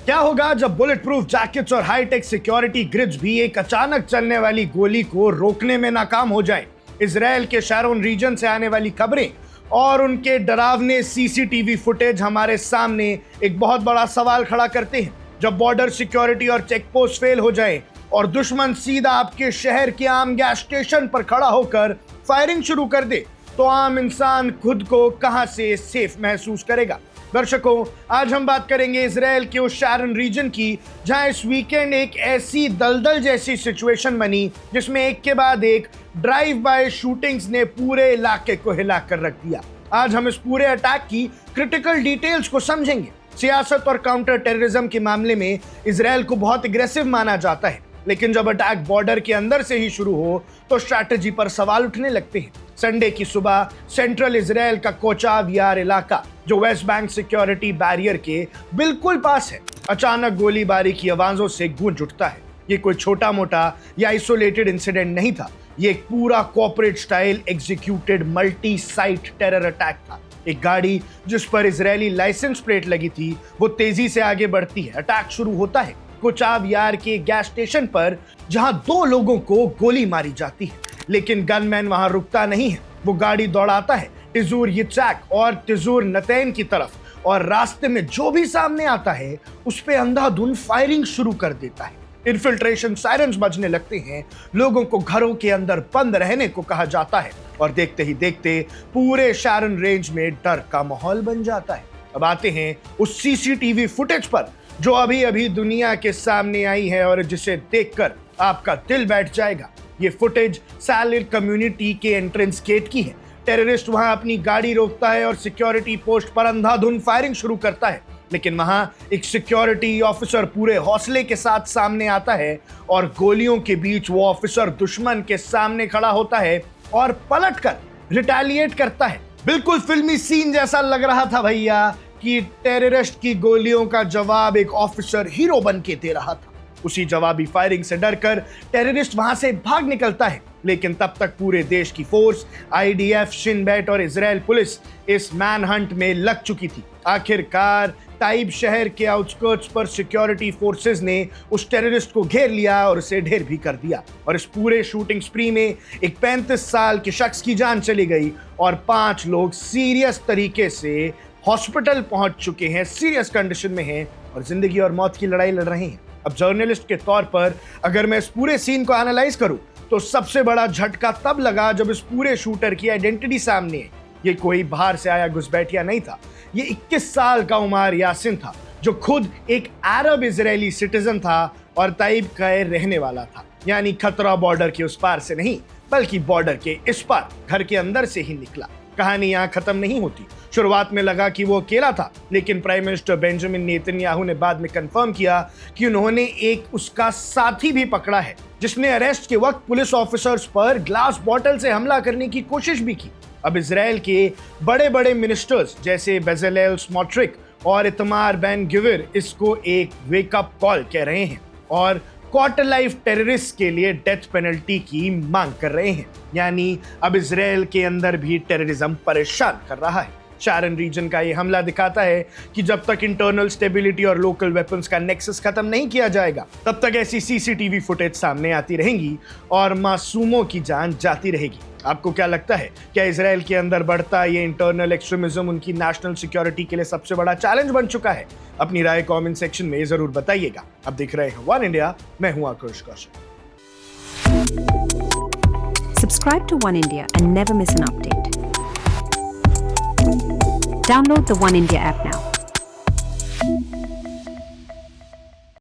क्या होगा जब बुलेट प्रूफ जैकेट्स और हाईटेक सिक्योरिटी ग्रिड्स भी एक अचानक चलने वाली गोली को रोकने में नाकाम हो जाए? इजराइल के शारोन रीजन से आने वाली खबरें और उनके डरावने सीसीटीवी फुटेज हमारे सामने एक बहुत बड़ा सवाल खड़ा करते हैं। जब बॉर्डर सिक्योरिटी और चेक पोस्ट फेल हो जाए और दुश्मन सीधा आपके शहर के आम गैस स्टेशन पर खड़ा होकर फायरिंग शुरू कर दे, तो आम इंसान खुद को कहां से सेफ महसूस करेगा? दर्शकों, आज हम बात करेंगे इजराइल के उस शारन रीजन की जहां इस वीकेंड एक ऐसी दलदल जैसी सिचुएशन बनी जिसमें एक के बाद एक ड्राइव बाय शूटिंग्स ने पूरे इलाके को हिला कर रख दिया। आज हम इस पूरे अटैक की क्रिटिकल डिटेल्स को समझेंगे। सियासत और काउंटर टेररिज्म के मामले में इजराइल को बहुत एग्रेसिव माना जाता है, लेकिन जब अटैक बॉर्डर के अंदर से ही शुरू हो तो स्ट्रैटेजी पर सवाल उठने लगते हैं। संडे की सुबह सेंट्रल इजराइल का कोचाव यार इलाका, जो वेस्ट बैंक सिक्योरिटी बैरियर के बिल्कुल पास है, अचानक गोलीबारी की आवाजों से गूंज उठता है। ये कोई छोटा मोटा या आइसोलेटेड इंसिडेंट नहीं था, ये एक पूरा corporate style executed multi site terror attack था। एक गाड़ी जिस पर इजरायली लाइसेंस प्लेट लगी थी वो तेजी से आगे बढ़ती है। अटैक शुरू होता है कोचाव यार के गैस स्टेशन पर, जहां 2 लोगों को गोली मारी जाती है, लेकिन गनमैन वहां रुकता नहीं है। वो गाड़ी दौड़ाता है तिजूर यित्ज़हाक और तिजूर नतैन की तरफ, और रास्ते में जो भी सामने आता है उस पे अंधाधुंध फायरिंग शुरू कर देता है। इन्फिल्ट्रेशन सायरन्स बजने लगते हैं, लोगों को घरों के अंदर बंद रहने को कहा जाता है, और देखते ही देखते पूरे शारन रेंज में डर का माहौल बन जाता है। अब आते हैं उस सीसीटीवी फुटेज पर जो अभी अभी दुनिया के सामने आई है और जिसे देखकर आपका दिल बैठ जाएगा। ये फुटेज सालिर कम्युनिटी के एंट्रेंस गेट की है। टेररिस्ट वहां अपनी गाड़ी रोकता है और सिक्योरिटी पोस्ट पर अंधाधुंध फायरिंग शुरू करता है, लेकिन वहां एक सिक्योरिटी ऑफिसर पूरे हौसले के साथ सामने आता है और गोलियों के बीच वो ऑफिसर दुश्मन के सामने खड़ा होता है और पलटकर रिटेलिएट करता है। बिल्कुल फिल्मी सीन जैसा लग रहा था भैया कि टेररिस्ट की गोलियों का जवाब एक ऑफिसर हीरो बन के दे रहा था। उसी जवाबी फायरिंग से डरकर टेररिस्ट वहां से भाग निकलता है, लेकिन तब तक पूरे देश की फोर्स आईडीएफ, शिन बेट और इजराइल पुलिस इस मैनहंट में लग चुकी थी। आखिरकार ताइब शहर के आउटस्कर्ट्स पर सिक्योरिटी फोर्सेस ने उस टेररिस्ट को घेर लिया और उसे ढेर भी कर दिया। और इस पूरे शूटिंग स्प्री में एक 35 साल के शख्स की जान चली गई और 5 लोग सीरियस तरीके से हॉस्पिटल पहुंच चुके हैं, सीरियस कंडीशन में हैं और जिंदगी और मौत की लड़ाई लड़ रहे हैं। अब जर्नलिस्ट के तौर पर अगर मैं इस पूरे सीन को एनालाइज करूं तो सबसे बड़ा झटका तब लगा जब इस पूरे शूटर की आइडेंटिटी सामने आई। ये कोई बाहर से आया घुसपैठिया नहीं था, ये 21 साल का उमर यासिन था, जो खुद एक अरब इजरायली सिटीजन था और ताइब का रहने वाला था। यानी खतरा बॉर्डर के उस पार से नहीं बल्कि बॉर्डर के इस पार घर के अंदर से ही निकला। कहानी यहाँ खत्म नहीं होती। शुरुआत में लगा कि वो अकेला था, लेकिन प्राइम मिनिस्टर बेंजामिन नेतन्याहू ने बाद में कंफर्म किया कि उन्होंने एक उसका साथी भी पकड़ा है, जिसने अरेस्ट के वक्त पुलिस ऑफिसर्स पर ग्लास बॉटल से हमला करने की कोशिश भी की। अब इजराइल के बड़े बड़े मिनिस्टर्स जैसे बेज़लेल स्मोट्रिक और इतमार बेन गिविर इसको एक वेकअप कॉल कह रहे हैं और क्वार्टर लाइफ टेररिस्ट के लिए डेथ पेनल्टी की मांग कर रहे हैं। यानी अब इजराइल के अंदर भी टेररिज्म परेशान कर रहा है। शारन रीजन का ये हमला दिखाता है कि जब तक इंटरनल स्टेबिलिटी और लोकल वेपन्स का नेक्सस खत्म नहीं किया जाएगा, तब तक ऐसी सीसीटीवी फुटेज सामने आती रहेंगी और मासूमों की जान जाती रहेगी। आपको क्या लगता है, क्या इजराइल के अंदर बढ़ता ये इंटरनल एक्सट्रीमिज्म उनकी नेशनल सिक्योरिटी के लिए सबसे बड़ा चैलेंज बन चुका है? अपनी राय कमेंट सेक्शन में जरूर बताइएगा। अब देख रहे हैं वन इंडिया, मैं हूं आकृष Kaushik. Subscribe to One India and never miss an update. Download the One India app now.